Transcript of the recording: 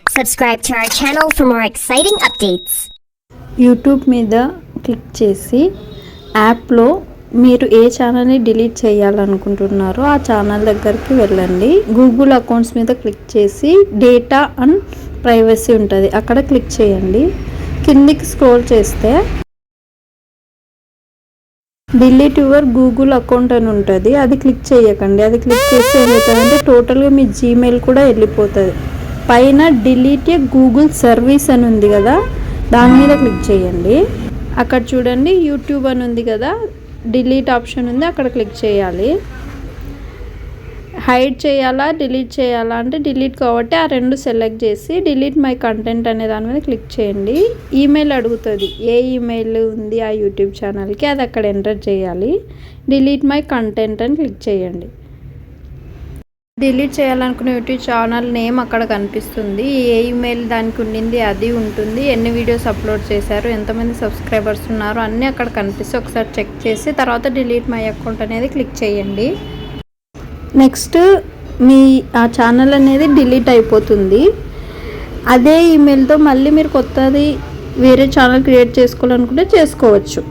Subscribe to our channel for more exciting updates. YouTube మీద click చేసి యాప్లో మీరు ఏ ఛానల్ని డిలీట్ చేయాలనుకుంటున్నారో ఆ ఛానల్ దగ్గరికి వెళ్ళండి. గూగుల్ అకౌంట్స్ మీద క్లిక్ చేసి డేటా అండ్ ప్రైవసీ ఉంటుంది, అక్కడ క్లిక్ చేయండి. కిందికి స్క్రోల్ చేస్తే డిలీట్ యువర్ గూగుల్ అకౌంట్ అని ఉంటుంది, అది క్లిక్ చేయకండి. అది క్లిక్ చేస్తే ఏమవుతుందంటే టోటల్గా మీ జీమెయిల్ కూడా వెళ్ళిపోతుంది. పైన డిలీట్ ఏ గూగుల్ సర్వీస్ అని ఉంది కదా, దాని మీద క్లిక్ చేయండి. అక్కడ చూడండి యూట్యూబ్ అని ఉంది కదా, డిలీట్ ఆప్షన్ ఉంది, అక్కడ క్లిక్ చేయాలి. హైడ్ చేయాలా డిలీట్ చేయాలా అంటే డిలీట్ కాబట్టి ఆ రెండు సెలెక్ట్ చేసి డిలీట్ మై కంటెంట్ అనే దాని మీద క్లిక్ చేయండి. ఈమెయిల్ అడుగుతుంది, ఏ ఈమెయిల్ ఉంది ఆ యూట్యూబ్ ఛానల్కి, అది అక్కడ ఎంటర్ చేయాలి. డిలీట్ మై కంటెంట్ అని క్లిక్ చేయండి. డిలీట్ చేయాలనుకున్న యూట్యూబ్ ఛానల్ నేమ్ అక్కడ కనిపిస్తుంది, ఏ ఈమెయిల్ దానికి ఉండింది అది ఉంటుంది, ఎన్ని వీడియోస్ అప్లోడ్ చేశారు, ఎంతమంది సబ్స్క్రైబర్స్ ఉన్నారు అన్నీ అక్కడ కనిపిస్తే ఒకసారి చెక్ చేసి తర్వాత డిలీట్ మై అకౌంట్ అనేది క్లిక్ చేయండి. నెక్స్ట్ మీ ఆ ఛానల్ అనేది డిలీట్ అయిపోతుంది. అదే ఈమెయిల్తో మళ్ళీ మీరు కొత్తది వేరే ఛానల్ క్రియేట్ చేసుకోవాలనుకుంటే చేసుకోవచ్చు.